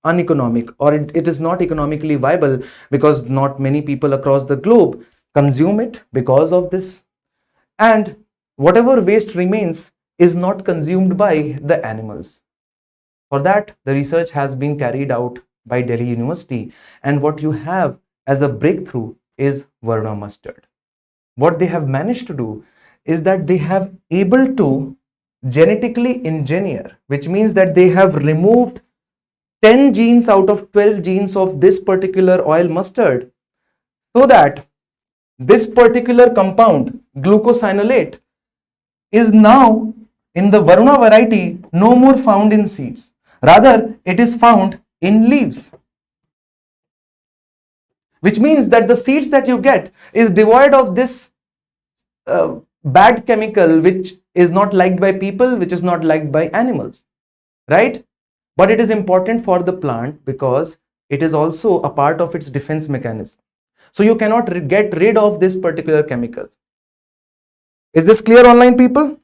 uneconomic, or it is not economically viable, because not many people across the globe consume it because of this, and whatever waste remains is not consumed by the animals. For that, the research has been carried out by Delhi University, and what you have as a breakthrough is Varuna mustard. What they have managed to do is that they have able to genetically engineer, which means that they have removed 10 genes out of 12 genes of this particular oil mustard, so that this particular compound, glucosinolate, is now in the Varuna variety no more found in seeds. Rather, it is found in leaves, which means that the seeds that you get is devoid of this bad chemical, which is not liked by people, which is not liked by animals, right? But it is important for the plant because it is also a part of its defense mechanism. So you cannot get rid of this particular chemical. Is this clear, online people?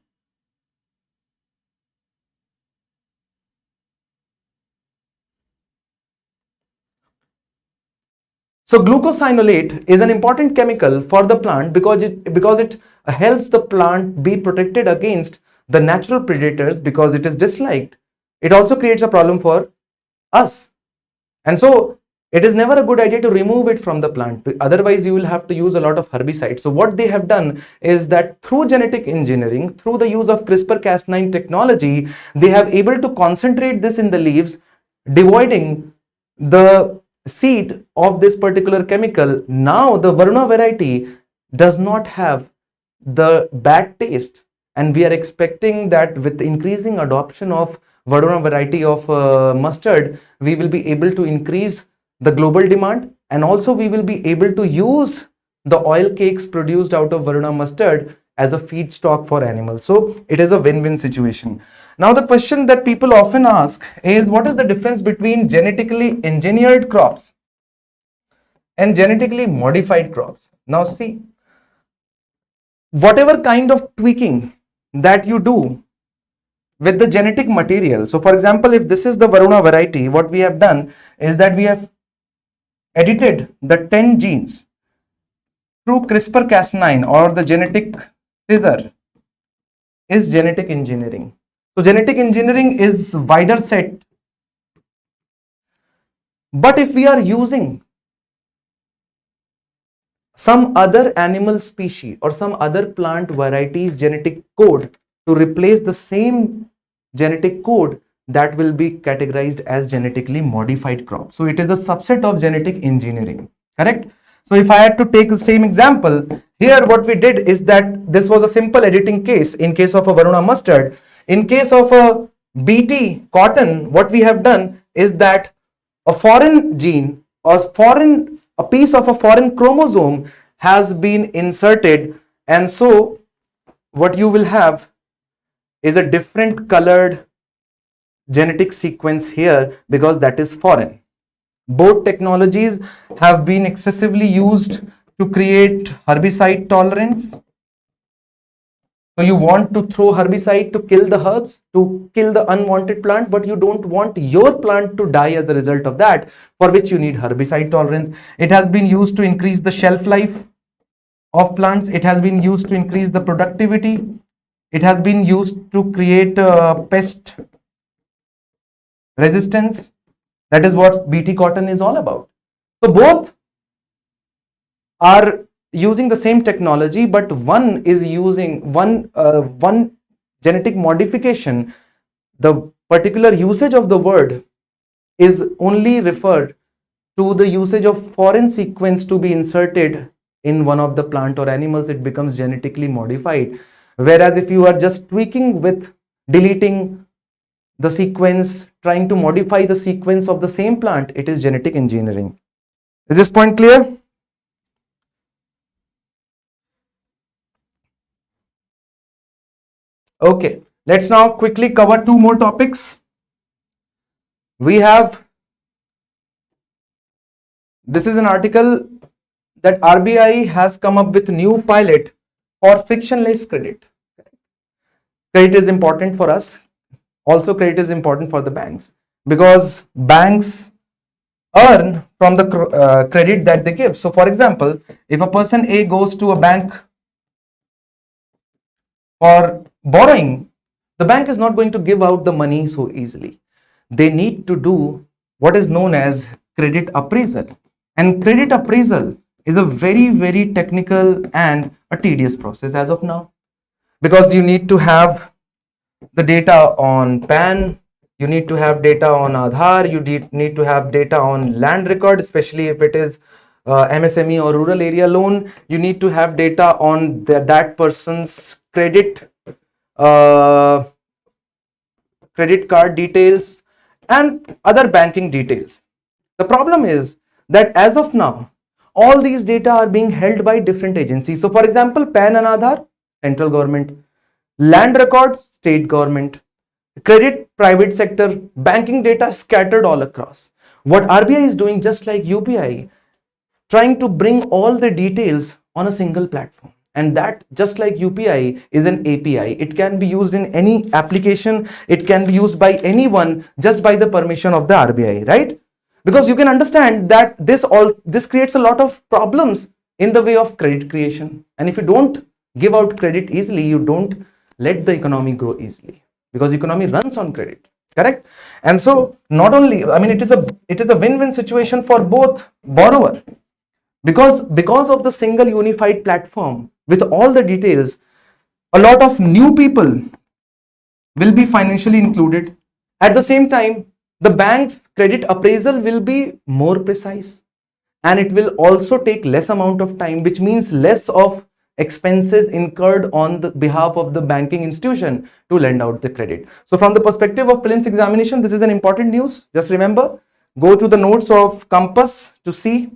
So glucosinolate is an important chemical for the plant because it helps the plant be protected against the natural predators because it is disliked. It also creates a problem for us, and so it is never a good idea to remove it from the plant. Otherwise, you will have to use a lot of herbicides. So what they have done is that through genetic engineering, through the use of CRISPR-Cas9 technology, they have able to concentrate this in the leaves, devoiding the seed of this particular chemical. Now the Varuna variety does not have the bad taste, and we are expecting that with increasing adoption of Varuna variety of mustard, we will be able to increase the global demand, and also we will be able to use the oil cakes produced out of Varuna mustard as a feedstock for animals. So it is a win-win situation. Now the question that people often ask is, what is the difference between genetically engineered crops and genetically modified crops? Now see, whatever kind of tweaking that you do with the genetic material. So for example, if this is the Varuna variety, what we have done is that we have edited the 10 genes through CRISPR-Cas9, or the genetic scissor is genetic engineering. So genetic engineering is wider set. But if we are using some other animal species or some other plant varieties genetic code to replace the same genetic code, that will be categorized as genetically modified crop. So it is a subset of genetic engineering, correct? So if I had to take the same example, here what we did is that this was a simple editing case in case of a Varuna mustard. In case of a BT cotton, what we have done is that a foreign gene or a piece of a foreign chromosome has been inserted, and so what you will have is a different colored genetic sequence here because that is foreign. Both technologies have been excessively used to create herbicide tolerance. So you want to throw herbicide to kill the herbs, to kill the unwanted plant, but you don't want your plant to die as a result of that, for which you need herbicide tolerance. It has been used to increase the shelf life of plants. It has been used to increase the productivity. It has been used to create pest resistance. That is what BT cotton is all about. So both are using the same technology, but one is using one genetic modification. The particular usage of the word is only referred to the usage of foreign sequence to be inserted in one of the plant or animals. It becomes genetically modified. Whereas if you are just tweaking with deleting the sequence, trying to modify the sequence of the same plant, it is genetic engineering. Is this point clear? Okay, let's now quickly cover two more topics. We have, this is an article that RBI has come up with new pilot for frictionless credit. Credit is important for us. Also, credit is important for the banks, because banks earn from the credit that they give. So for example, if a person A goes to a bank for borrowing, the bank is not going to give out the money so easily. They need to do what is known as credit appraisal. And credit appraisal is a very technical and a tedious process as of now, because you need to have the data on PAN, you need to have data on Aadhaar, you need to have data on land record, especially if it is MSME or rural area loan. You need to have data on that person's credit card details and other banking details. The problem is that as of now, all these data are being held by different agencies. So for example, PAN and Aadhaar, central government; land records, state government; credit, private sector; banking data scattered all across. What RBI is doing, just like UPI, trying to bring all the details on a single platform. And that, just like UPI, is an API. It can be used in any application. It can be used by anyone just by the permission of the RBI, right? Because you can understand that this creates a lot of problems in the way of credit creation. And if you don't give out credit easily, you don't let the economy grow easily, because economy runs on credit, correct? And so not only, I mean, it is a win-win situation for both borrower, because of the single unified platform with all the details, a lot of new people will be financially included. At the same time, the bank's credit appraisal will be more precise, and it will also take less amount of time, which means less of expenses incurred on the behalf of the banking institution to lend out the credit. So from the perspective of prelims examination, this is an important news. Just remember, go to the notes of Compass to see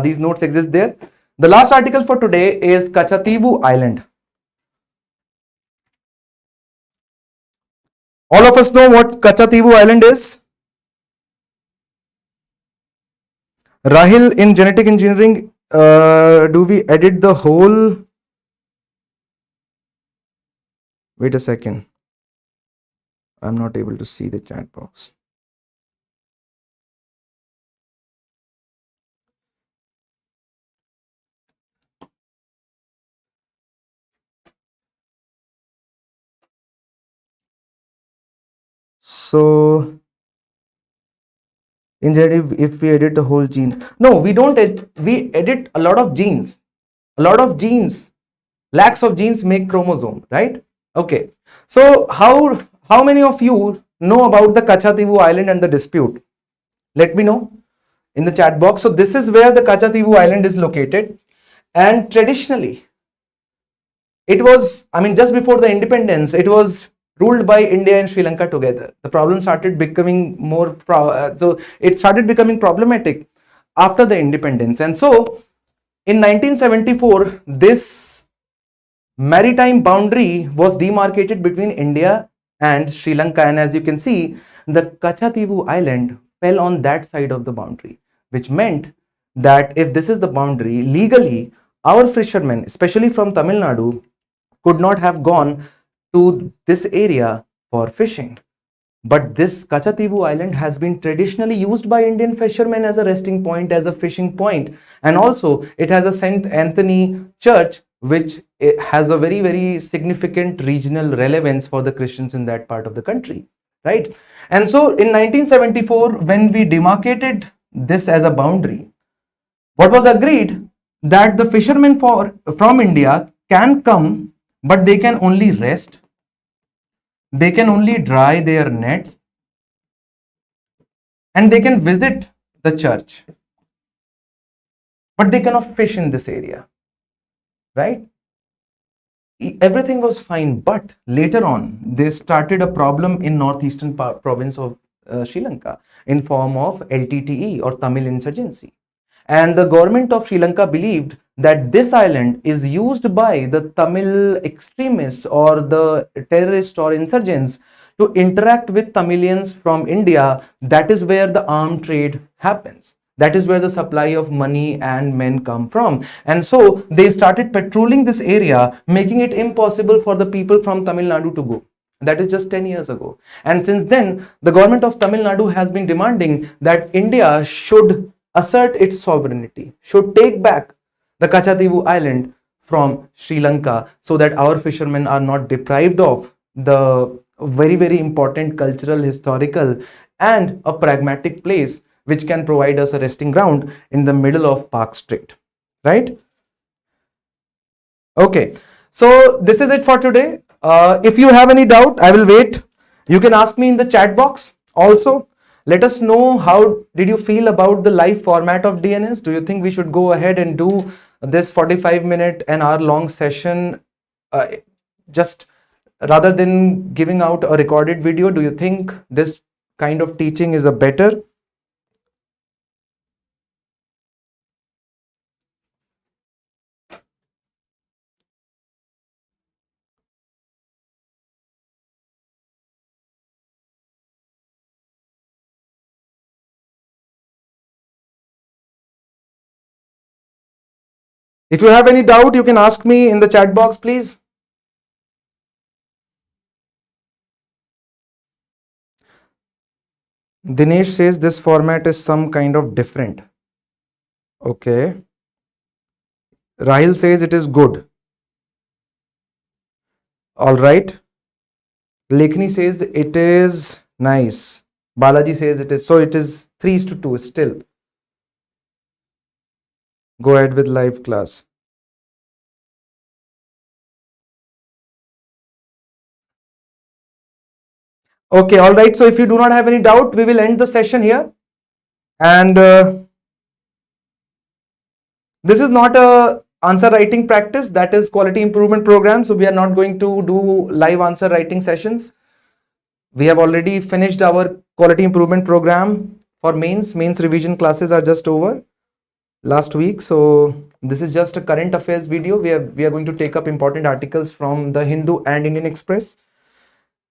these notes exist there. The last article for today is Katchatheevu Island. All of us know what Katchatheevu Island is. Rahil, in genetic engineering, do we edit the whole? Wait a second. I'm not able to see the chat box. So in genetic, if we edit the whole gene, no, we don't. We edit a lot of genes. A lot of genes, lakhs of genes make chromosome, right? Okay. So how many of you know about the Katchatheevu Island and the dispute? Let me know in the chat box. So this is where the Katchatheevu Island is located, and traditionally it was, I mean, just before the independence, it was ruled by India and Sri Lanka together. The problem started becoming it started becoming problematic after the independence. And so in 1974, this maritime boundary was demarcated between India and Sri Lanka, and as you can see, the Katchatheevu Island fell on that side of the boundary, which meant that if this is the boundary, legally our fishermen, especially from Tamil Nadu, could not have gone to this area for fishing. But this Katchatheevu Island has been traditionally used by Indian fishermen as a resting point, as a fishing point, and also it has a Saint Anthony church, which has a very significant regional relevance for the Christians in that part of the country. right? And so in 1974, when we demarcated this as a boundary, what was agreed that the fishermen from India can come, but they can only rest, they can only dry their nets, and they can visit the church, but they cannot fish in this area, right? Everything was fine, but later on they started a problem in northeastern province of Sri Lanka in form of LTTE or Tamil insurgency, and the government of Sri Lanka believed that this island is used by the Tamil extremists or the terrorists or insurgents to interact with Tamilians from India. That is where the armed trade happens. That is where the supply of money and men come from. And so they started patrolling this area, making it impossible for the people from Tamil Nadu to go. That is just 10 years ago. And since then, the government of Tamil Nadu has been demanding that India should assert its sovereignty, should take back the Katchatheevu island from Sri Lanka so that our fishermen are not deprived of the very, very important cultural, historical, and a pragmatic place which can provide us a resting ground in the middle of Park Strait, right? Okay, so this is it for today. If you have any doubt, I will wait. You can ask me in the chat box. Also, let us know how did you feel about the live format of DNS. Do you think we should go ahead and do this 45-minute and hour long session just rather than giving out a recorded video? Do you think this kind of teaching is a better? If you have any doubt, you can ask me in the chat box, please. Dinesh says this format is some kind of different. Okay. Rahil says it is good. All right. Lekni says it is nice. Balaji says it is. So it is 3:2 still. Go ahead with live class. Okay, all right. So if you do not have any doubt, we will end the session here. And this is not a answer writing practice, that is quality improvement program. So we are not going to do live answer writing sessions. We have already finished our quality improvement program for mains. Mains revision classes are just over last week. So this is just a current affairs video. We are going to take up important articles from the Hindu and Indian Express.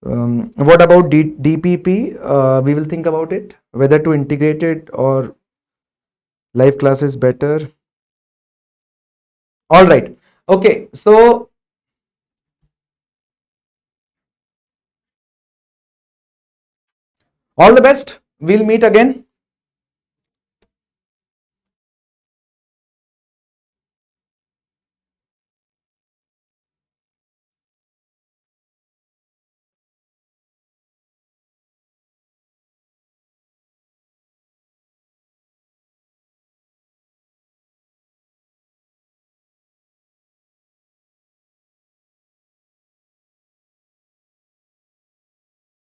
What about DPP? We will think about it, whether to integrate it or live classes better. All right. Okay. So all the best. We'll meet again.